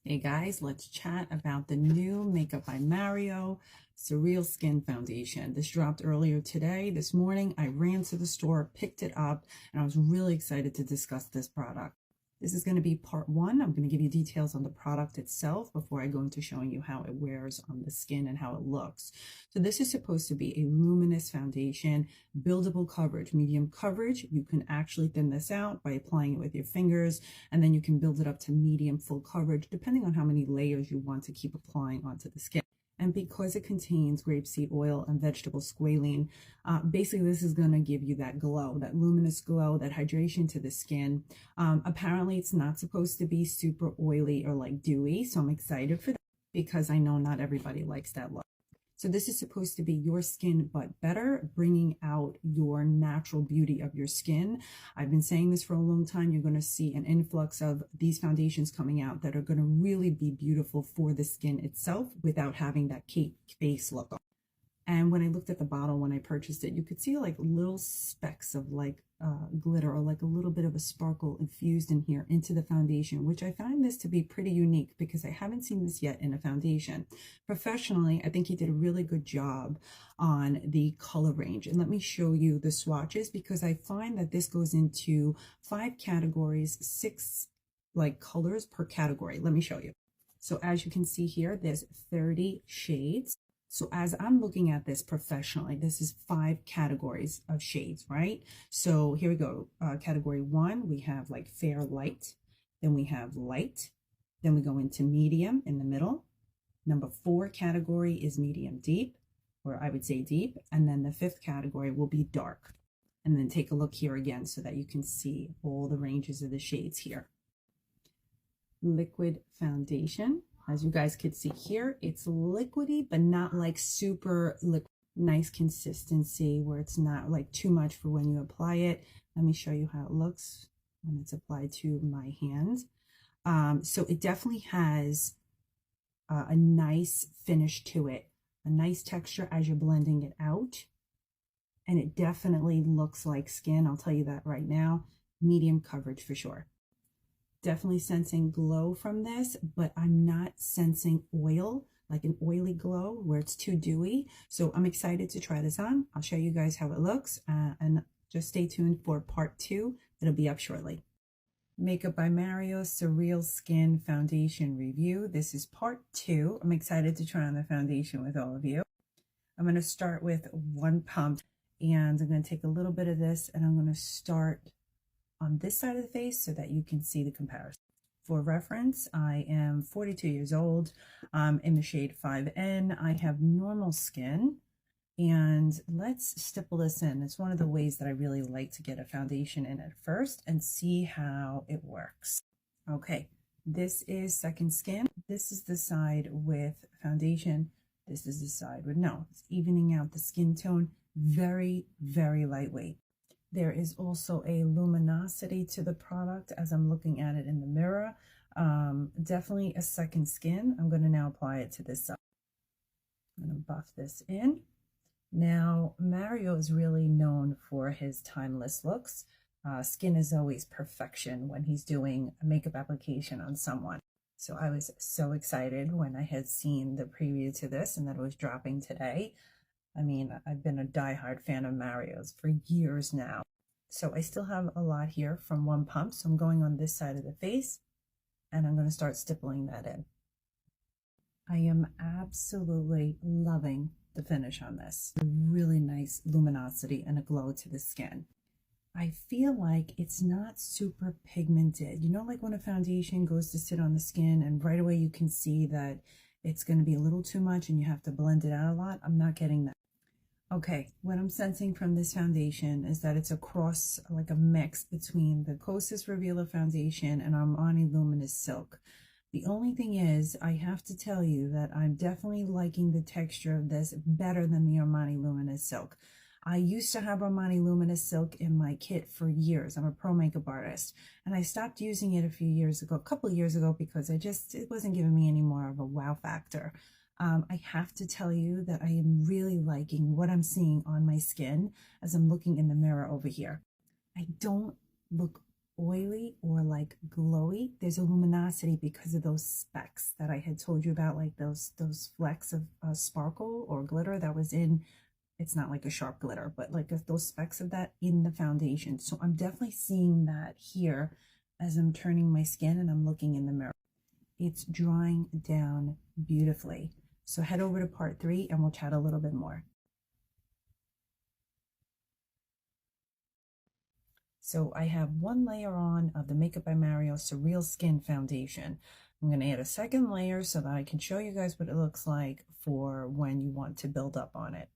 Hey guys, let's chat about the new Makeup by Mario Surreal Skin Foundation. This dropped earlier today. This morning, I ran to the store, picked it up, and I was really excited to discuss this product. This is going to be part one. I'm going to give you details on the product itself before I go into showing you how it wears on the skin and how it looks. So this is supposed to be a luminous foundation, buildable coverage, medium coverage. You can actually thin this out by applying it with your fingers, and then you can build it up to medium full coverage, depending on how many layers you want to keep applying onto the skin. And because it contains grapeseed oil and vegetable squalene, basically this is going to give you that glow, that luminous glow, that hydration to the skin. Apparently it's not supposed to be super oily or like dewy, so I'm excited for that because I know not everybody likes that look. So this is supposed to be your skin but better, bringing out your natural beauty of your skin. I've been saying this for a long time. You're going to see an influx of these foundations coming out that are going to really be beautiful for the skin itself without having that cake face look on. And when I looked at the bottle when I purchased it, you could see like little specks of like glitter or like a little bit of a sparkle infused in here into the foundation, which I find this to be pretty unique because I haven't seen this yet in a foundation. Professionally, I think he did a really good job on the color range. And let me show you the swatches because I find that this goes into 5 categories, 6 like colors per category. Let me show you. So as you can see here, there's 30 shades. So as I'm looking at this professionally, this is 5 categories of shades, right? So here we go. Category 1, we have like fair light. Then we have light. Then we go into medium in the middle. Number 4 category is medium deep, or I would say deep. And then the 5th category will be dark. And then take a look here again so that you can see all the ranges of the shades here. Liquid foundation. As you guys could see here, it's liquidy, but not like super liquid. Nice consistency where it's not like too much for when you apply it. Let me show you how it looks when it's applied to my hand. So it definitely has a nice finish to it, a nice texture as you're blending it out. And it definitely looks like skin. I'll tell you that right now. Medium coverage for sure. Definitely sensing glow from this, but I'm not sensing oil, like an oily glow where it's too dewy. So I'm excited to try this on. I'll show you guys how it looks and just stay tuned for part 2. It'll be up shortly. Makeup by Mario Surreal Skin Foundation Review. This is part 2. I'm excited to try on the foundation with all of you. I'm going to start with 1 pump and I'm going to take a little bit of this and I'm going to start on this side of the face so that you can see the comparison. For reference, I am 42 years old, in the shade 5N. I have normal skin, and let's stipple this in. It's one of the ways that I really like to get a foundation in at first and see how it works. Okay, this is second skin. This is the side with foundation. This is the side with no. It's evening out the skin tone. Very, very lightweight. There is also a luminosity to the product as I'm looking at it in the mirror. Definitely a second skin. I'm going to now apply it to this side. I'm going to buff this in. Now, Mario is really known for his timeless looks. Skin is always perfection when he's doing a makeup application on someone. So I was so excited when I had seen the preview to this and that it was dropping today. I mean, I've been a diehard fan of Mario's for years now. So I still have a lot here from 1 pump. So I'm going on this side of the face and I'm going to start stippling that in. I am absolutely loving the finish on this. A really nice luminosity and a glow to the skin. I feel like it's not super pigmented. You know, like when a foundation goes to sit on the skin and right away you can see that it's going to be a little too much and you have to blend it out a lot. I'm not getting that. Okay, what I'm sensing from this foundation is that it's a cross, like a mix between the Kosas Revealer Foundation and Armani Luminous Silk. The only thing is, I have to tell you that I'm definitely liking the texture of this better than the Armani Luminous Silk. I used to have Armani Luminous Silk in my kit for years. I'm a pro makeup artist, and I stopped using it a couple of years ago because it wasn't giving me any more of a wow factor. I have to tell you that I am really liking what I'm seeing on my skin as I'm looking in the mirror over here. I don't look oily or like glowy. There's a luminosity because of those specks that I had told you about, like those flecks of sparkle or glitter that was in. It's not like a sharp glitter, but like those specks of that in the foundation. So I'm definitely seeing that here as I'm turning my skin and I'm looking in the mirror. It's drying down beautifully. So head over to part 3 and we'll chat a little bit more. So I have one layer on of the Makeup by Mario Surreal Skin Foundation. I'm going to add a second layer so that I can show you guys what it looks like for when you want to build up on it.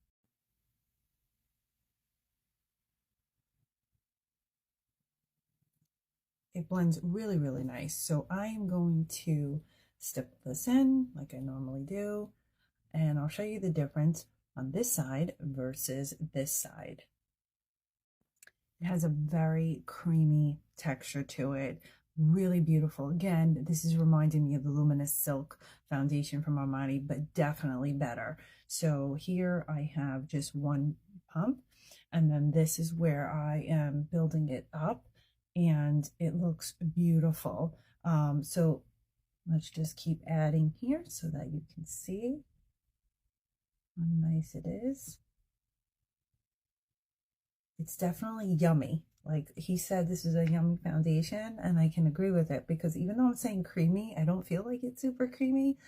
It blends really, really nice. So I am going to step this in like I normally do, and I'll show you the difference on this side versus this side. It has a very creamy texture to it. Really beautiful. Again, this is reminding me of the Luminous Silk foundation from Armani, but definitely better. So here I have just one pump, and then this is where I am building it up, and it looks beautiful. So let's just keep adding here so that you can see how nice it is. It's definitely yummy. Like he said, this is a yummy foundation, and I can agree with it because even though I'm saying creamy, I don't feel like it's super creamy.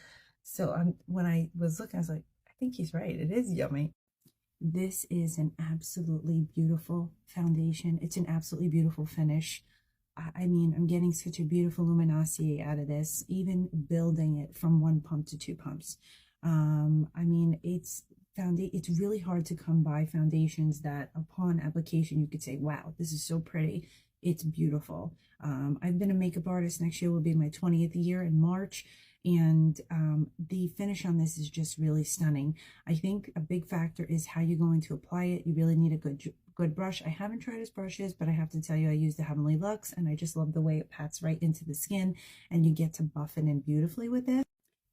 So when I was looking, I was like, I think he's right. It is yummy. This is an absolutely beautiful foundation. It's an absolutely beautiful finish. I mean, I'm getting such a beautiful luminosity out of this, even building it from one pump to 2 pumps. I mean, it's really hard to come by foundations that upon application you could say, wow, this is so pretty. It's beautiful. I've been a makeup artist. Next year will be my 20th year in March. And the finish on this is just really stunning. I think a big factor is how you're going to apply it. You really need a good brush. I haven't tried his brushes, but I have to tell you, I use the Heavenly Luxe, and I just love the way it pats right into the skin, and you get to buff it in beautifully with it.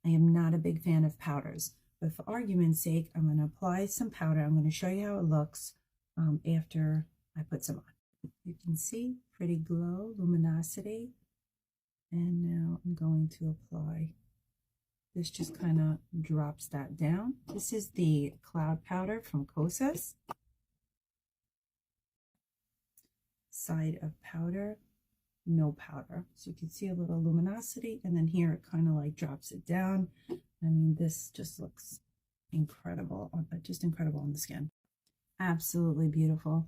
I am not a big fan of powders, but for argument's sake, I'm going to apply some powder. I'm going to show you how it looks after I put some on. You can see pretty glow, luminosity, and now I'm going to apply. This just kind of drops that down. This is the cloud powder from Kosas. Side of powder, no powder. So you can see a little luminosity, and then here it kind of like drops it down. I mean, this just looks incredible, just incredible on the skin. Absolutely beautiful.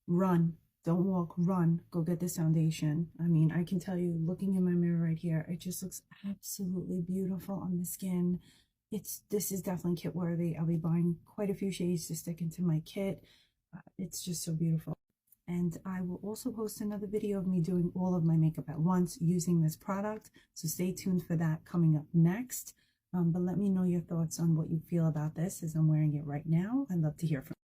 Run. Don't walk, run. Go get this foundation. I mean, I can tell you, looking in my mirror right here, it just looks absolutely beautiful on the skin. This is definitely kit worthy. I'll be buying quite a few shades to stick into my kit. It's just so beautiful. And I will also post another video of me doing all of my makeup at once using this product. So stay tuned for that coming up next. But let me know your thoughts on what you feel about this as I'm wearing it right now. I'd love to hear from you.